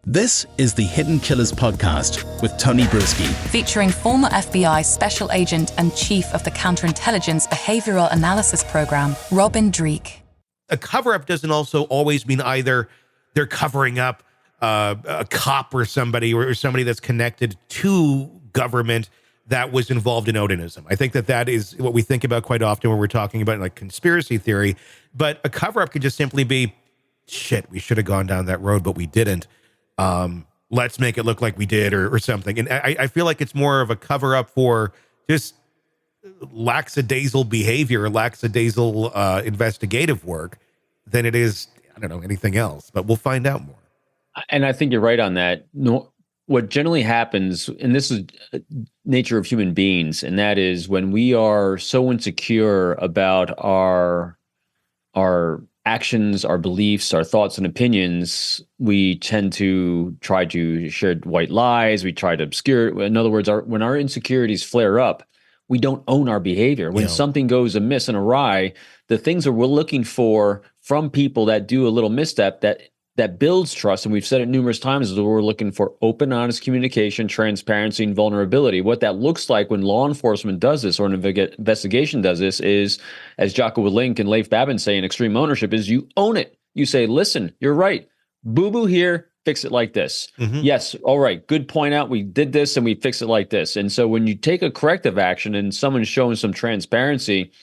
This is the Hidden Killers podcast with Tony Brueski. Featuring former FBI Special Agent and Chief of the Counterintelligence Behavioral Analysis Program, Dreeke. A cover-up doesn't also always mean either they're covering up a cop or somebody that's connected to government that was involved in Odinism. I think that is what we think about quite often when we're talking about like conspiracy theory. But a cover-up could just simply be, shit, we should have gone down that road, but we didn't. Let's make it look like we did or something. And I feel like it's more of a cover up for just lackadaisical behavior, lackadaisical investigative work than it is, I don't know, anything else, but we'll find out more. And I think you're right on that. No, what generally happens, and this is nature of human beings, and that is when we are so insecure about our actions, our beliefs, our thoughts and opinions, we tend to try to share white lies. We try to obscure. In other words, when our insecurities flare up, we don't own our behavior. When something goes amiss and awry, the things that we're looking for from people that do a little misstep that builds trust, and we've said it numerous times, is that we're looking for open, honest communication, transparency, and vulnerability. What that looks like when law enforcement does this or an investigation does this is, as Jocko Willink and Leif Babin say in Extreme Ownership, is you own it. You say, listen, you're right. Boo-boo here, fix it like this. Mm-hmm. Yes, all right, good point out. We did this and we fix it like this. And so when you take a corrective action and someone's showing some transparency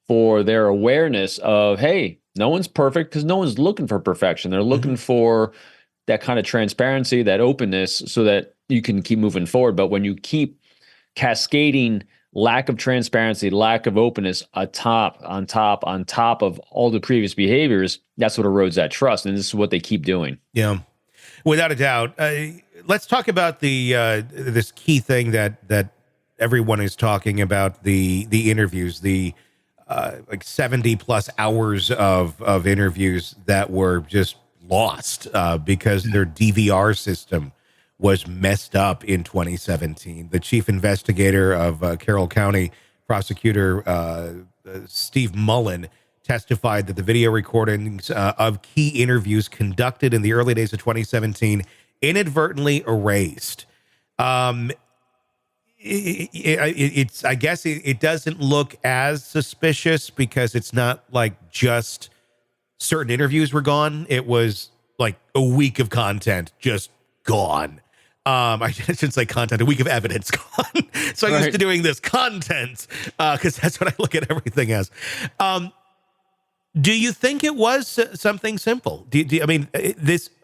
for their awareness of, hey, no one's perfect, because no one's looking for perfection. They're looking for that kind of transparency, that openness, so that you can keep moving forward. But when you keep cascading lack of transparency, lack of openness on top of all the previous behaviors, that's what erodes that trust. And this is what they keep doing. Yeah, without a doubt. Let's talk about the this key thing that everyone is talking about, the interviews, the like 70 plus hours of interviews that were just lost because their DVR system was messed up in 2017. The chief investigator of Carroll County prosecutor, Steve Mullen, testified that the video recordings of key interviews conducted in the early days of 2017 inadvertently erased. It's I guess it doesn't look as suspicious because it's not like just certain interviews were gone. It was like a week of content just gone. I shouldn't say content, a week of evidence gone. So I'm used to doing this content because that's what I look at everything as. Do you think it was something simple? I mean,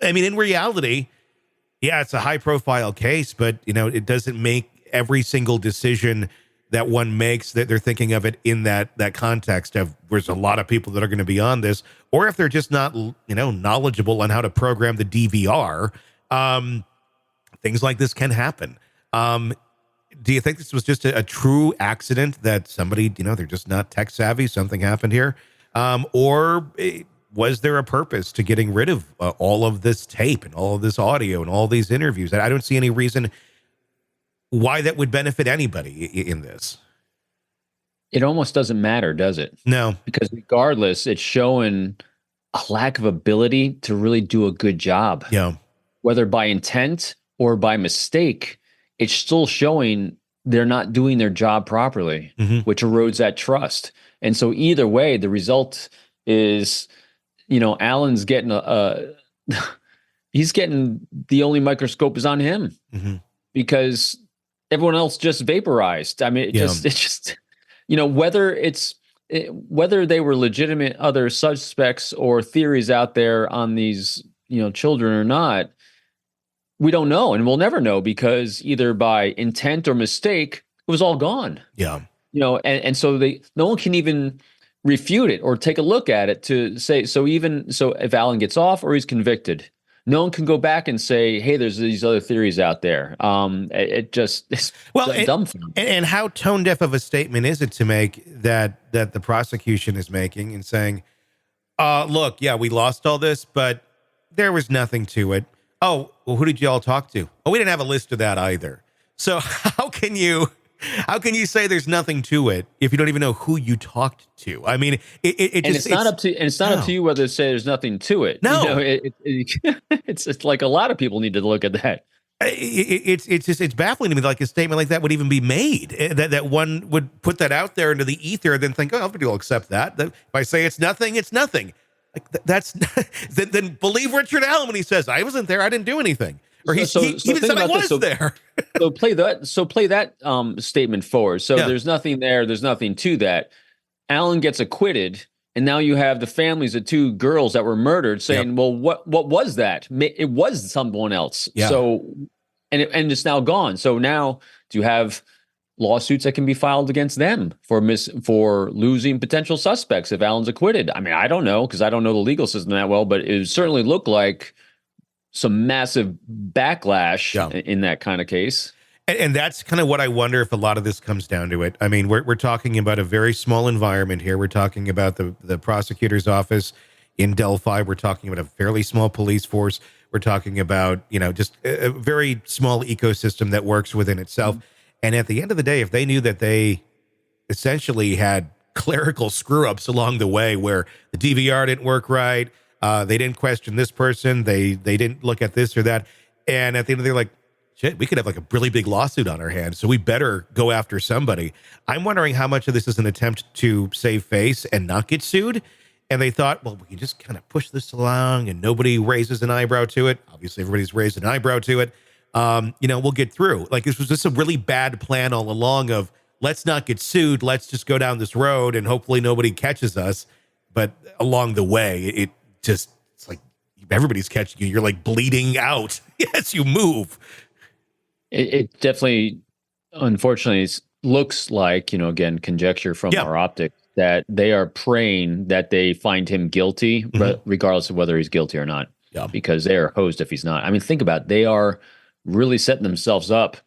in reality, yeah, it's a high profile case, but it doesn't make every single decision that one makes that they're thinking of it in that context of there's a lot of people that are going to be on this, or if they're just not, knowledgeable on how to program the DVR, things like this can happen. Do you think this was just a true accident that somebody, they're just not tech savvy, something happened here? Or was there a purpose to getting rid of all of this tape and all of this audio and all these interviews? I don't see any reason why that would benefit anybody in this. It almost doesn't matter, does it? No. Because regardless, it's showing a lack of ability to really do a good job. Yeah. Whether by intent or by mistake, it's still showing they're not doing their job properly, which erodes that trust. And so either way, the result is, Alan's getting he's getting the only microscope is on him because everyone else just vaporized. I mean, it's just, whether they were legitimate other suspects or theories out there on these, children or not, we don't know. And we'll never know because either by intent or mistake, it was all gone. Yeah. And so no one can even refute it or take a look at it to say, so if Alan gets off or he's convicted, no one can go back and say, hey, there's these other theories out there. It's dumb. And how tone deaf of a statement is it to make that the prosecution is making and saying, look, yeah, we lost all this, but there was nothing to it. Oh, well, who did you all talk to? Oh, we didn't have a list of that either. So how can you How can you say there's nothing to it if you don't even know who you talked to? I mean, it's not up to you whether to say there's nothing to it. No, It's like a lot of people need to look at that. It's baffling to me like a statement like that would even be made, that one would put that out there into the ether and then think, oh, everybody will accept that. If I say it's nothing, it's nothing. Like that's then believe Richard Allen when he says I wasn't there, I didn't do anything, or he even said I was there. So play that statement forward. So there's nothing there, there's nothing to that. Allen gets acquitted. And now you have the families of two girls that were murdered saying, well, what was that? It was someone else. Yeah. So, and it's now gone. So now do you have lawsuits that can be filed against them for losing potential suspects if Allen's acquitted? I mean, I don't know because I don't know the legal system that well, but it certainly looked like some massive backlash in that kind of case. And that's kind of what I wonder if a lot of this comes down to it. I mean, we're talking about a very small environment here. We're talking about the prosecutor's office in Delphi. We're talking about a fairly small police force. We're talking about, just a very small ecosystem that works within itself. Mm-hmm. And at the end of the day, if they knew that they essentially had clerical screw-ups along the way where the DVR didn't work right, they didn't question this person, they didn't look at this or that, and at the end of the day, like, shit, we could have like a really big lawsuit on our hands, so we better go after somebody. I'm wondering how much of this is an attempt to save face and not get sued. And they thought, well, we can just kind of push this along and nobody raises an eyebrow to it. Obviously, everybody's raised an eyebrow to it. We'll get through. Like, this was just a really bad plan all along of let's not get sued. Let's just go down this road and hopefully nobody catches us. But along the way, it's like everybody's catching you. You're like bleeding out as you move. It definitely, unfortunately, looks like, again, conjecture from our optics, that they are praying that they find him guilty, regardless of whether he's guilty or not, because they are hosed if he's not. I mean, think about it. They are really setting themselves up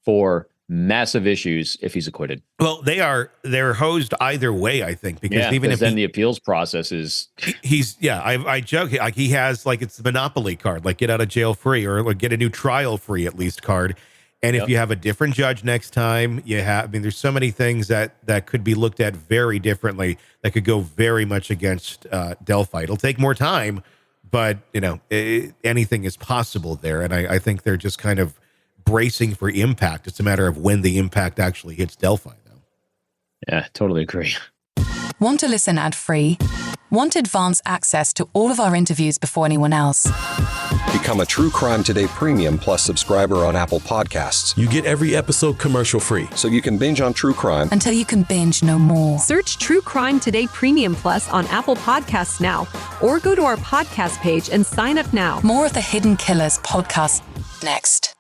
for massive issues if he's acquitted. Well, they're hosed either way, I think, because even if then the appeals process is I joke, like he has, like, it's the Monopoly card, like get out of jail free or like get a new trial free at least card. And if you have a different judge next time, there's so many things that could be looked at very differently that could go very much against Delphi. It'll take more time, but anything is possible there. And I think they're just kind of bracing for impact. It's a matter of when the impact actually hits Delphi, though. Yeah, totally agree. Want to listen ad-free? Want advanced access to all of our interviews before anyone else? Become a True Crime Today Premium Plus subscriber on Apple Podcasts. You get every episode commercial-free. So you can binge on true crime until you can binge no more. Search True Crime Today Premium Plus on Apple Podcasts now, or go to our podcast page and sign up now. More of the Hidden Killers podcast next.